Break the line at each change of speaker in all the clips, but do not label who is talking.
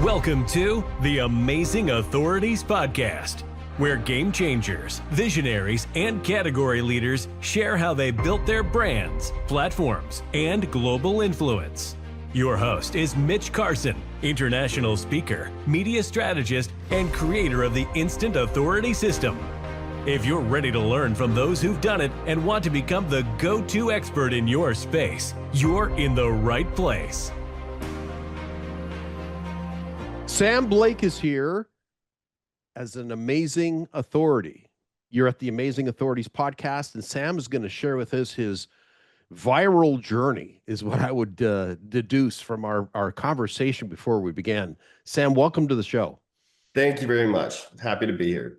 Welcome to the Amazing Authorities Podcast, where game changers, visionaries, and category leaders share how they built their brands, platforms, and global influence. Your host is Mitch Carson, international speaker, media strategist, and creator of the Instant Authority System. If you're ready to learn from those who've done it and want to become the go-to expert in your space, you're in the right place.
Sam Blake is here as an amazing authority. You're at the Amazing Authorities podcast, and Sam is going to share with us his viral journey, is what I would deduce from our conversation before we began. Sam, welcome to the show.
Thank you very much. Happy to be here.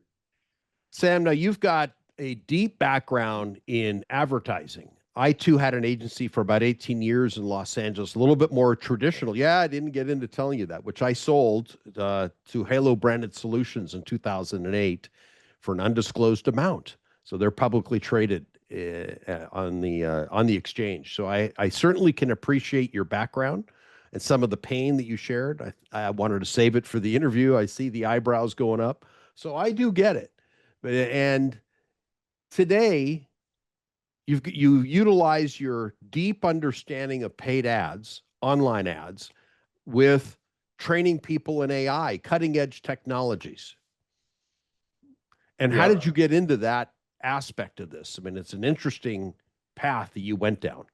Sam, now you've got a deep background in advertising. I too had an agency for about 18 years in Los Angeles, a little bit more traditional. Yeah, I didn't get into telling you that, which I sold to Halo Branded Solutions in 2008 for an undisclosed amount. So they're publicly traded on the exchange. So I certainly can appreciate your background and some of the pain that you shared. I wanted to save it for the interview. I see the eyebrows going up. So I do get it. And today, you utilize your deep understanding of paid ads, online ads, with training people in AI, cutting edge technologies. And how did you get into that aspect of this? I mean, it's an interesting path that you went down.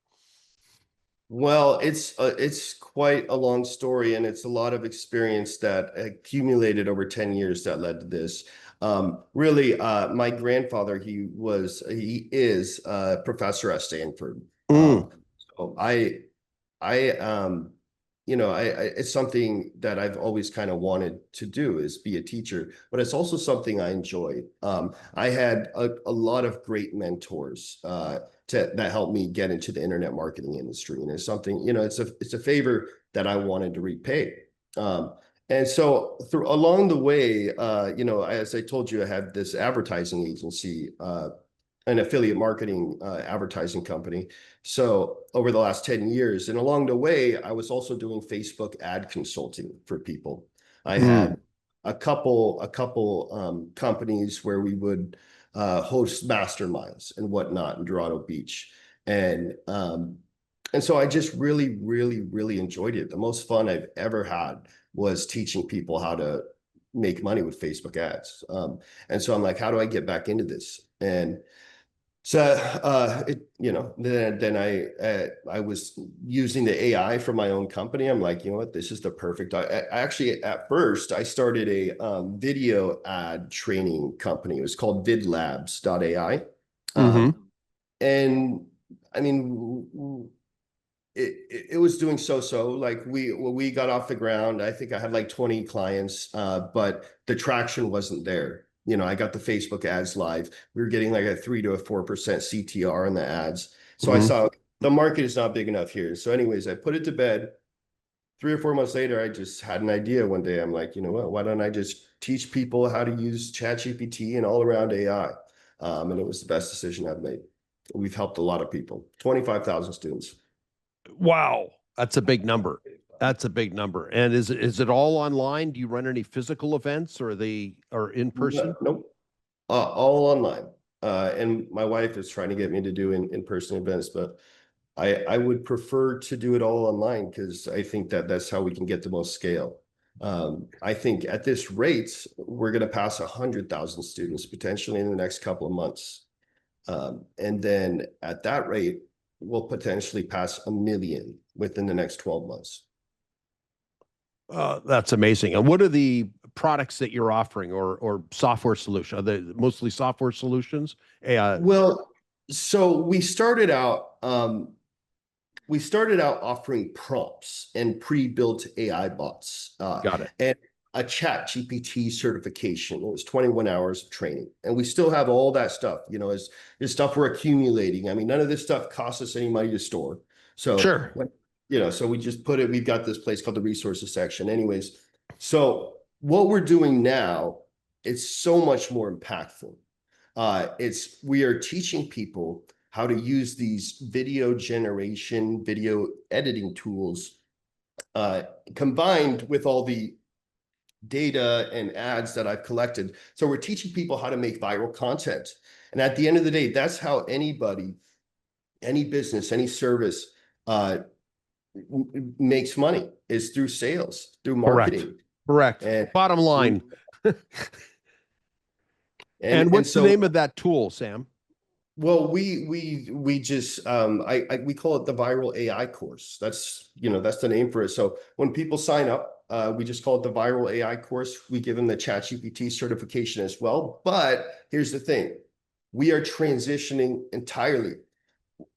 Well, it's quite a long story, and it's a lot of experience that accumulated over 10 years that led to this. Really, my grandfather, he is a professor at Stanford. So it's something that I've always kind of wanted to do, is be a teacher, but it's also something I enjoy. I had a lot of great mentors that helped me get into the internet marketing industry, and it's something, it's a favor that I wanted to repay. And so along the way, as I told you, I had this advertising agency, an affiliate marketing advertising company. So over the last 10 years, and along the way, I was also doing Facebook ad consulting for people. I had a couple companies where we would host masterminds and whatnot in Dorado Beach. And so I just really, really, really enjoyed it. The most fun I've ever had was teaching people how to make money with Facebook ads. And so I'm like, how do I get back into this? And so, then I was using the AI for my own company. I'm like, you know what, this is the perfect. I actually, at first, I started a video ad training company. It was called vidlabs.ai. And I mean, it was doing so. Like we got off the ground. I think I had like 20 clients, but the traction wasn't there. I got the Facebook ads live. We were getting like a 3 to 4% CTR on the ads. So I saw the market is not big enough here. So anyways, I put it to bed. 3 or 4 months later, I just had an idea one day. I'm like, you know what, why don't I just teach people how to use ChatGPT and all around AI? And it was the best decision I've made. We've helped a lot of people, 25,000 students.
Wow. That's a big number. That's a big number. And is it all online? Do you run any physical events, or are they in person?
Nope. All online. And my wife is trying to get me to do in-person events, but I would prefer to do it all online, because I think that's how we can get the most scale. I think at this rate, we're going to pass 100,000 students potentially in the next couple of months. And then at that rate, we'll potentially pass 1 million within the next 12 months.
That's amazing. And what are the products that you're offering, or software solution? Are they mostly software solutions?
Well, so we started out offering prompts and pre-built AI bots.
Got it.
And a ChatGPT certification. It was 21 hours of training. And we still have all that stuff, is stuff we're accumulating. I mean, none of this stuff costs us any money to store. So
sure.
So we just put it, we've got this place called the resources section. Anyways, so what we're doing now, it's so much more impactful. We are teaching people how to use these video generation, video editing tools, combined with all the data and ads that I've collected. So we're teaching people how to make viral content. And at the end of the day, that's how anybody, any business, any service makes money, is through sales, through marketing.
Correct.
And
Bottom line. And
and
what's the
so,
name of that tool, Sam?
well, we just we call it the viral AI course. That's, that's the name for it. So when people sign up, we just call it the viral AI course. We give them the ChatGPT certification as well. But here's the thing, we are transitioning entirely.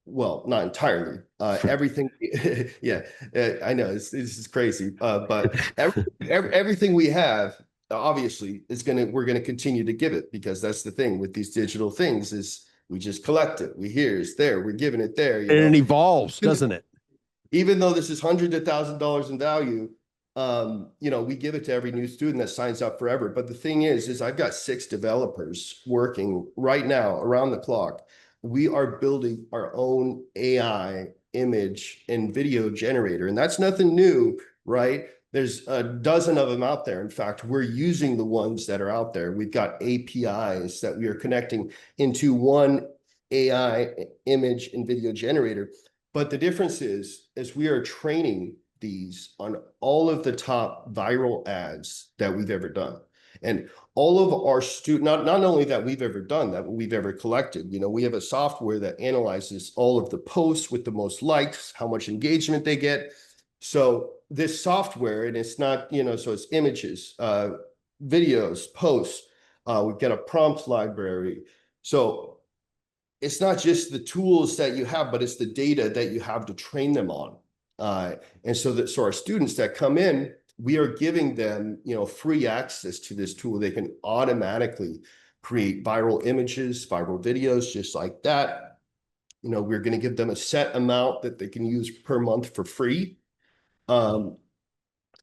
Well, not entirely. Everything, yeah, I know this is crazy. But everything we have, obviously, we're gonna continue to give it, because that's the thing with these digital things, is we just collect it. We hear it's there. We're giving it there.
And it evolves, doesn't it?
Even though this is hundreds of thousands of dollars in value, we give it to every new student that signs up forever. But the thing is I've got 6 developers working right now around the clock. We are building our own AI image and video generator, and that's nothing new, right? There's a dozen of them out there. In fact, we're using the ones that are out there. We've got APIs that we are connecting into one AI image and video generator. But the difference is we are training these on all of the top viral ads that we've ever done. And all of our not only that we've ever done, that we've ever collected, we have a software that analyzes all of the posts with the most likes, how much engagement they get. So this software, and it's not, so it's images, videos, posts, we've got a prompt library. So it's not just the tools that you have, but it's the data that you have to train them on. And so our students that come in, we are giving them, free access to this tool. They can automatically create viral images, viral videos, just like that. We're going to give them a set amount that they can use per month for free. And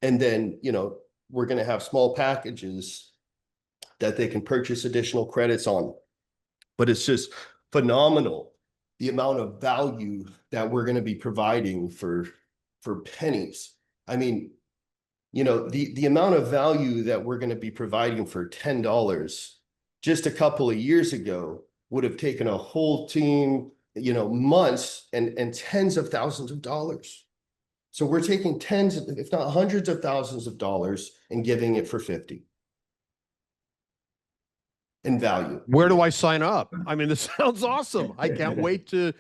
then, we're going to have small packages that they can purchase additional credits on. But it's just phenomenal, the amount of value that we're going to be providing for pennies. I mean, the amount of value that we're going to be providing for $10 just a couple of years ago would have taken a whole team, months and tens of thousands of dollars. So we're taking tens, if not hundreds of thousands of dollars and giving it for 50 in value.
Where do I sign up? I mean, this sounds awesome. I can't wait to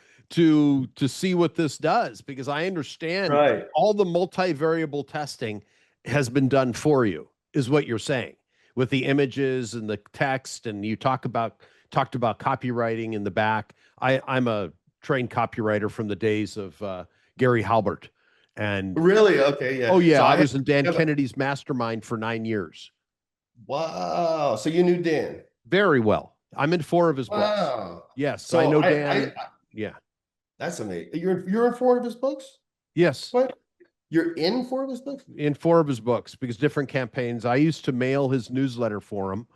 see what this does, because I understand all the multivariable testing has been done for you, is what you're saying, with the images and the text. And you talked about copywriting in the back. I'm a trained copywriter from the days of Gary Halbert. And
really? Okay. Yeah.
Oh yeah.
So
I was in Dan Kennedy's mastermind for 9 years.
Wow. So you knew Dan
very well. I'm in 4 of his books.
Wow.
Yes. So I know Dan. Yeah.
That's amazing. You're in 4 of his books?
Yes.
What? You're in 4 of his books?
In 4 of his books, because different campaigns. I used to mail his newsletter for him.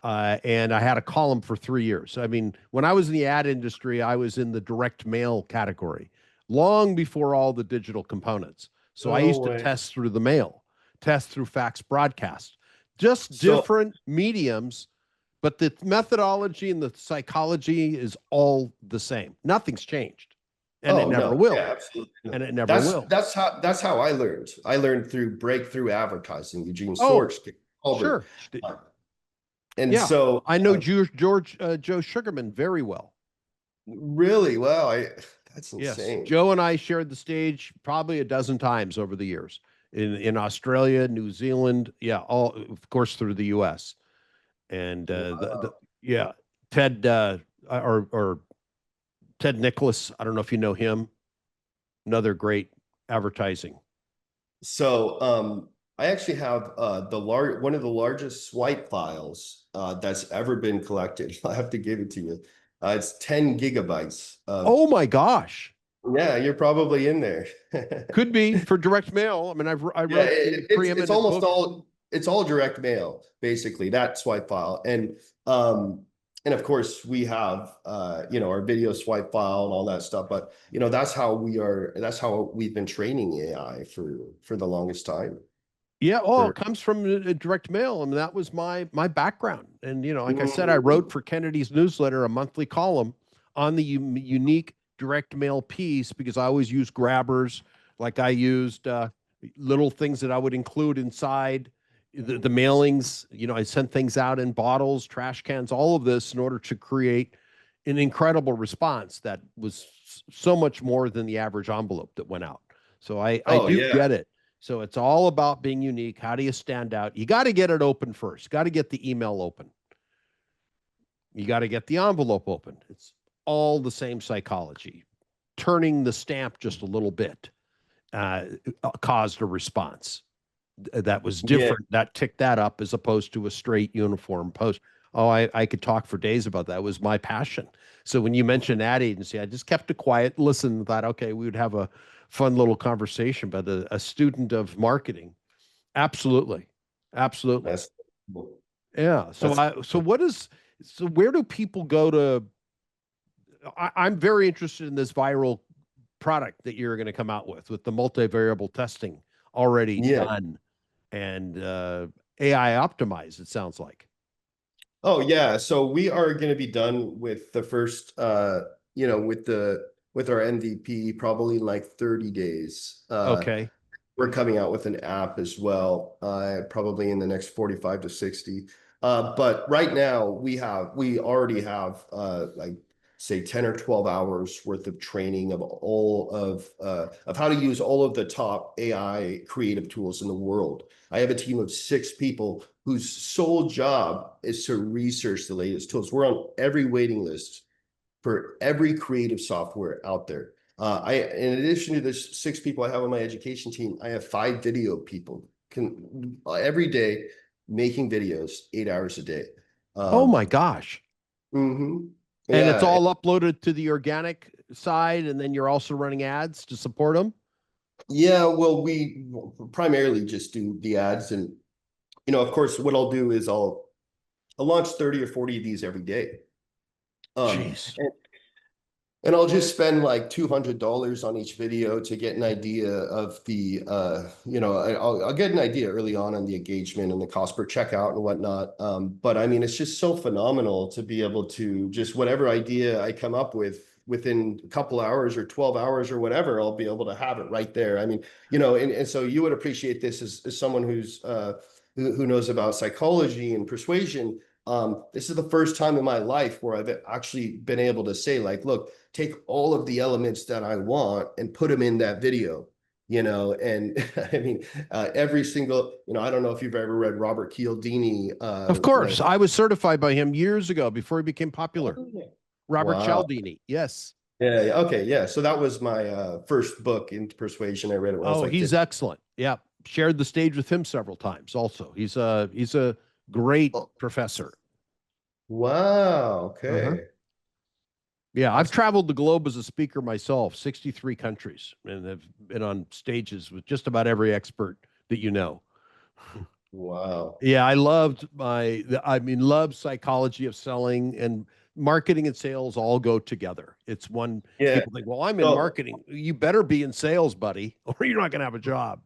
And I had a column for 3 years. I mean, when I was in the ad industry, I was in the direct mail category, long before all the digital components. So I used to test through the mail, test through fax broadcast, just different mediums, but the methodology and the psychology is all the same. Nothing's changed. And it never will.
Yeah, absolutely.
And it never will.
That's how I learned. I learned through breakthrough advertising, Eugene Sorge.
Sure.
And so
I know Joe Sugarman very well.
Really? Wow. That's insane.
Yes. Joe and I shared the stage probably a dozen times over the years in Australia, New Zealand. Yeah. All, of course, through the US. And Ted or Ted Nicholas. I don't know if you know him. Another great advertising.
So, I actually have one of the largest swipe files that's ever been collected. I have to give it to you. It's 10 gigabytes.
Oh my gosh!
Yeah, you're probably in there.
Could be for direct mail. I mean, I wrote
it's almost all. It's all direct mail, basically, that swipe file, and of course we have our video swipe file and all that stuff. But that's how we've been training AI for the longest time.
Yeah, oh, it
for
comes from direct mail. I mean, that was my background. And like I said, I wrote
Mm.
for Kennedy's newsletter, a monthly column on the unique direct mail piece because I always use grabbers. Like I used little things that I would include inside the mailings. I sent things out in bottles, trash cans, all of this in order to create an incredible response that was so much more than the average envelope that went out. So I
Oh
do
yeah.
get it. So it's all about being unique. How do you stand out? You got to get it open first. Got to get the email open. You got to get the envelope open. It's all the same psychology. Turning the stamp just a little bit uh, caused a response that was
Yeah.
different. That ticked that up as opposed to a straight uniform post. Oh, I could talk for days about that. It was my passion. So when you mentioned ad agency, I just kept it quiet, listened, and thought, okay, we would have a fun little conversation. But a student of marketing, absolutely, absolutely,
That's cool.
yeah. So
That's
where do people go to? I'm very interested in this viral product that you're going to come out with the multivariable testing already
yeah.
done and AI optimized, it sounds like.
Oh yeah. So we are going to be done with the first with our MVP probably in like 30 days.
Okay.
We're coming out with an app as well, probably in the next 45 to 60. But right now we already have like say 10 or 12 hours worth of training of all of how to use all of the top AI creative tools in the world. I have a team of 6 people whose sole job is to research the latest tools. We're on every waiting list for every creative software out there. In addition to the 6 people I have on my education team, I have 5 video people every day making videos 8 hours a day.
Oh
Um,
my gosh.
mhm.
And it's
Yeah,
all uploaded to the organic side, and then you're also running ads to support them.
yeah. Well, we primarily just do the ads, and of course, what I'll do is I'll launch 30 or 40 of these every day.
Jeez.
And I'll just spend like $200 on each video to get an idea of the, I'll get an idea early on the engagement and the cost per checkout and whatnot. But I mean, it's just so phenomenal to be able to just whatever idea I come up with within a couple hours or 12 hours or whatever, I'll be able to have it right there. I mean, and so you would appreciate this as someone who knows about psychology and persuasion. This is the first time in my life where I've actually been able to say, like, look, take all of the elements that I want and put them in that video, and I mean, every single, I don't know if you've ever read Robert Cialdini.
Of course. I was certified by him years ago before he became popular. Robert
Wow.
Cialdini. Yes.
Yeah. Okay. Yeah. So that was my first book into persuasion. I read it when I was
Oh,
like
he's
15.
excellent. Yeah. Shared the stage with him several times also. He's a great
Oh,
professor.
wow.
Uh-huh.
Okay.
Yeah, I've
That's
traveled the globe as a speaker myself, 63 countries, and have been on stages with just about every expert that you know.
wow.
Yeah, love psychology of selling and marketing and sales all go together. It's one
Yeah.
people think, well, I'm in
So,
marketing. You better be in sales, buddy, or you're not going to have a job.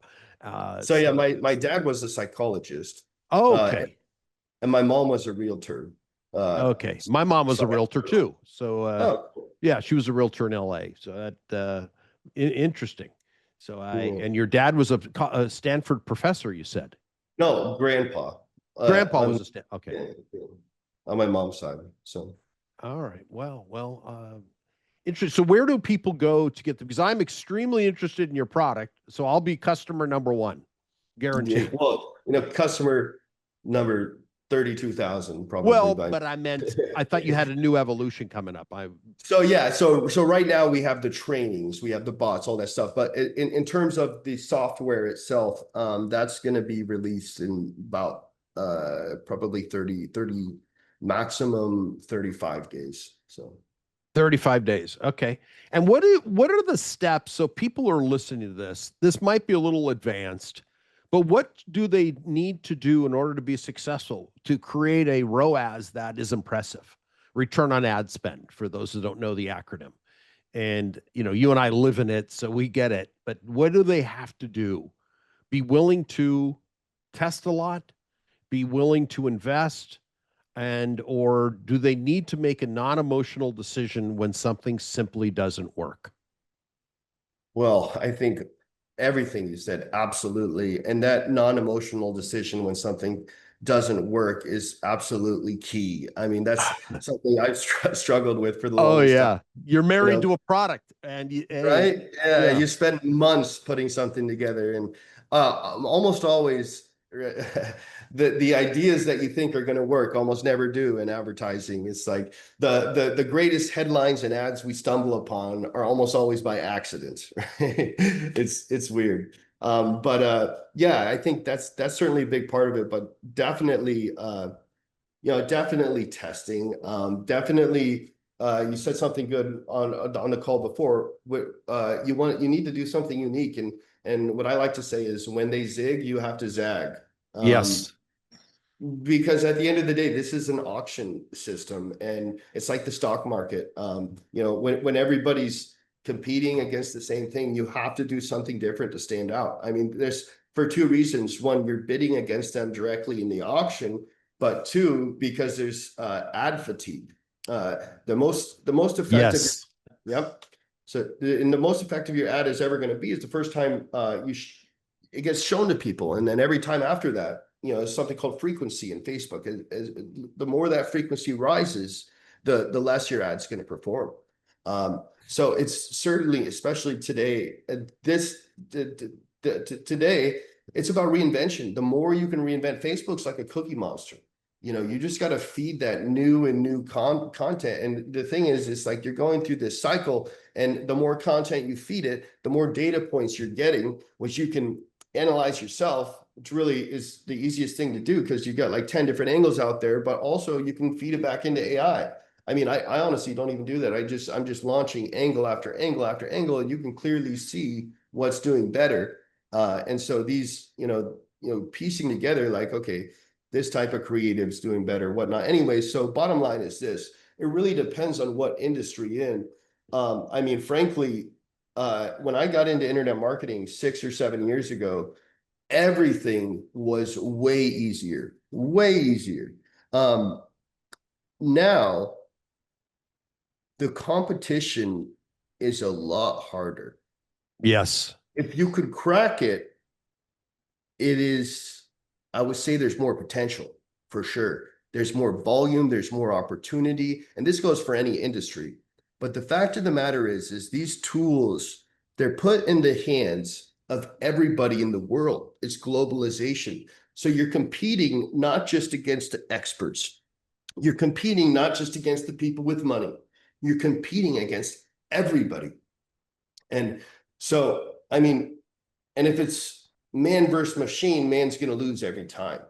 so yeah,
So,
my dad was a psychologist, uh,
okay.
and my mom was a realtor. Uh,
Okay. My mom was
so
a realtor too. So,
oh,
yeah, she was a realtor in LA. So that interesting. So
cool.
and your dad was a Stanford professor, you said.
No, grandpa.
Grandpa
On
was a okay.
yeah, yeah, on my mom's side. So
All right. Well, interesting. So where do people go to get them? Because I'm extremely interested in your product. So I'll be customer number one,
yeah,
guaranteed.
well, customer number 32,000 probably
Well,
by.
but I thought you had a new evolution coming up.
So yeah, so right now we have the trainings, we have the bots, all that stuff. But in terms of the software itself, that's going to be released in about probably 30 maximum 35 days. So
35 days. Okay. And what are the steps? So people are listening to this. This might be a little advanced, but what do they need to do in order to be successful to create a ROAS that is impressive? Return on ad spend, for those who don't know the acronym. And you and I live in it, so we get it. But what do they have to do? Be willing to test a lot, be willing to invest, or do they need to make a non-emotional decision when something simply doesn't work?
Well, I think everything you said, absolutely. And that non-emotional decision when something doesn't work is absolutely key. I mean, that's something I've struggled with for the
Oh
longest time.
yeah, you're
You
married
know,
to a product, and hey,
right? Yeah,
yeah,
you spend months putting something together, and almost always the ideas that you think are going to work almost never do in advertising. It's like the greatest headlines and ads we stumble upon are almost always by accident. Right? It's weird. But yeah, I think that's certainly a big part of it, but definitely definitely testing. Definitely, you said something good on the call before. You need to do something unique, and what I like to say is when they zig, you have to zag. Um,
yes,
because at the end of the day, this is an auction system, and it's like the stock market. When everybody's competing against the same thing, you have to do something different to stand out. I mean, there's for two reasons. One, you're bidding against them directly in the auction, but two, because there's ad fatigue. The most effective,
yes,
yep. So and the most effective your ad is ever going to be is the first time it gets shown to people, and then every time after that, there's something called frequency in Facebook. The more that frequency rises, the less your ad's going to perform. So it's certainly, especially today, today, it's about reinvention. The more you can reinvent, Facebook's like a cookie monster. You just got to feed that new content. And the thing is, it's like you're going through this cycle, and the more content you feed it, the more data points you're getting, which you can analyze yourself, which really is the easiest thing to do because you've got like 10 different angles out there, but also you can feed it back into AI. I mean, I honestly don't even do that. I'm just launching angle after angle after angle, and you can clearly see what's doing better. And so these, piecing together, like, okay, this type of creative is doing better, whatnot. Anyway, so bottom line is this: it really depends on what industry in. I mean, frankly, when I got into internet marketing 6 or 7 years ago, everything was way easier, way easier. Now the competition is a lot harder.
yes.
If you could crack it, it is, I would say there's more potential for sure. There's more volume, there's more opportunity, and this goes for any industry. But the fact of the matter is these tools, they're put in the hands of everybody in the world. It's globalization. So you're competing not just against the experts. You're competing not just against the people with money. You're competing against everybody. And so, I mean, and if it's man versus machine, man's going to lose every time.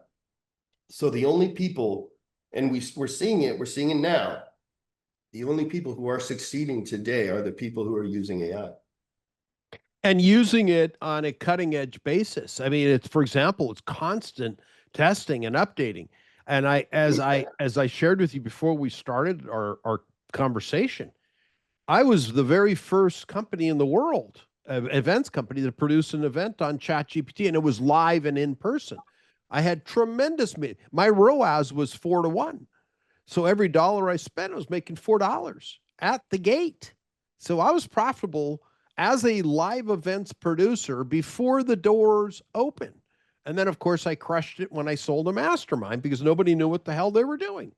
So the only people, and we're seeing it now. The only people who are succeeding today are the people who are using AI.
And using it on a cutting edge basis. I mean, for example, it's constant testing and updating. And as I shared with you before we started our conversation, I was the very first company in the world, events company, that produced an event on ChatGPT, and it was live and in person. I had tremendous, my ROAS was 4 to 1. So every dollar I spent, I was making $4 at the gate. So I was profitable as a live events producer before the doors open. And then, of course, I crushed it when I sold a mastermind because nobody knew what the hell they were doing.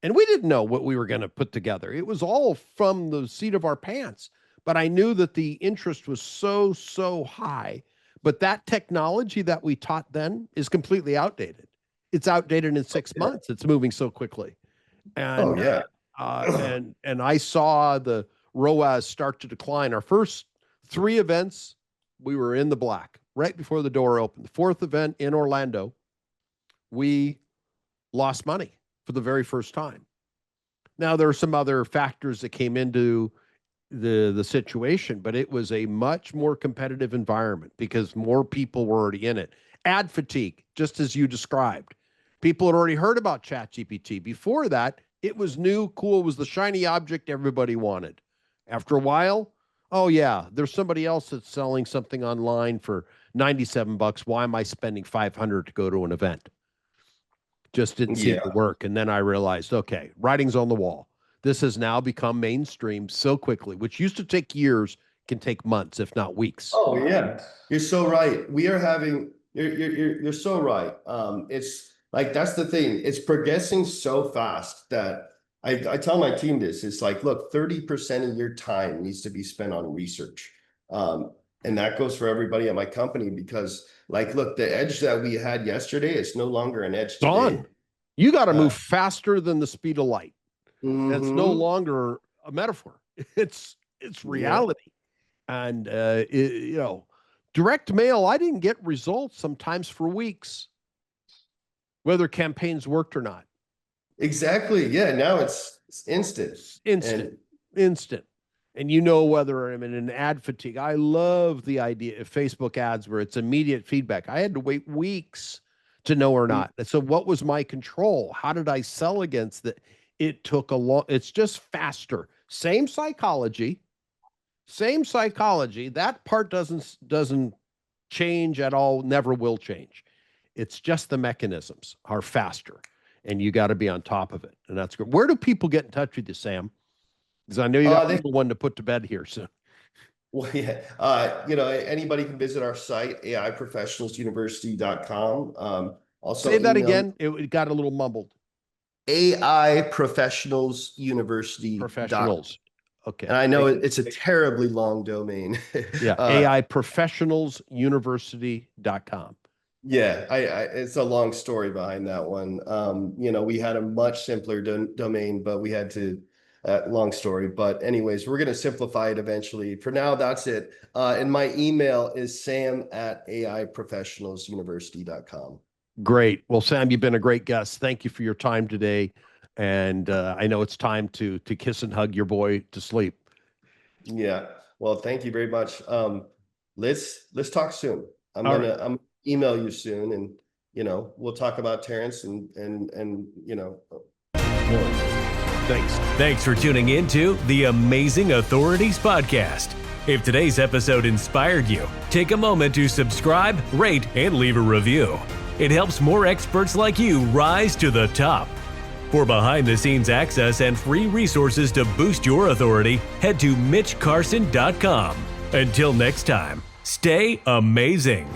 And we didn't know what we were going to put together. It was all from the seat of our pants. But I knew that the interest was so, so high. But that technology that we taught then is completely outdated. It's outdated in 6 months. It's moving so quickly.
Oh
And
yeah.
and I saw the ROAS start to decline. Our first 3 events, we were in the black right before the door opened. The fourth event in Orlando, we lost money for the very first time. Now there are some other factors that came into the situation, but it was a much more competitive environment because more people were already in it. Ad fatigue, just as you described. People had already heard about ChatGPT. Before that, it was new, cool, it was the shiny object everybody wanted. After a while, Oh yeah, there's somebody else that's selling something online for $97. Why am I spending 500 to go to an event? Just didn't seem
Yeah.
to work. And then I realized, okay, writing's on the wall. This has now become mainstream so quickly, which used to take years, can take months, if not weeks.
Oh yeah, you're so right. We are having. You're so right. It's like that's the thing. It's progressing so fast that I tell my team this. It's like, look, 30% of your time needs to be spent on research. And that goes for everybody at my company because, like, look, the edge that we had yesterday is no longer an edge today.
Gone. You got to
Uh,
move faster than the speed of light. That's no
mhm.
longer a metaphor. It's
Yeah.
reality. And direct mail, I didn't get results sometimes for weeks, whether campaigns worked or not.
Exactly. Yeah. Now it's instant.
Instant, instant. And you know whether I'm in an ad fatigue. I love the idea of Facebook ads where it's immediate feedback. I had to wait weeks to know or not. So what was my control? How did I sell against that? It took a long, it's just faster. Same psychology. That part doesn't change at all, never will change. It's just the mechanisms are faster, and you got to be on top of it. And that's good. Where do people get in touch with you, Sam? Because I know you got the one to put to bed here soon.
Well, yeah. Anybody can visit our site, aiprofessionalsuniversity.com. Also
Say that again. It got a little mumbled.
aiprofessionalsuniversity.com.
Professionals. Okay.
And I know it's a terribly long domain.
Yeah. aiprofessionalsuniversity.com.
Yeah, it's a long story behind that one. We had a much simpler domain, but we had to, long story. But anyways, we're going to simplify it eventually. For now, that's it. And my email is sam@aiprofessionalsuniversity.com.
Great. Well, Sam, you've been a great guest. Thank you for your time today. And I know it's time to kiss and hug your boy to sleep.
Yeah. Well, thank you very much. Let's talk soon. I'm gonna email you soon, and we'll talk about Terrence and
Thanks.
Thanks for tuning in to the Amazing Authorities Podcast. If today's episode inspired you, take a moment to subscribe, rate, and leave a review. It helps more experts like you rise to the top. For behind-the-scenes access and free resources to boost your authority, head to mitchcarson.com. Until next time, stay amazing.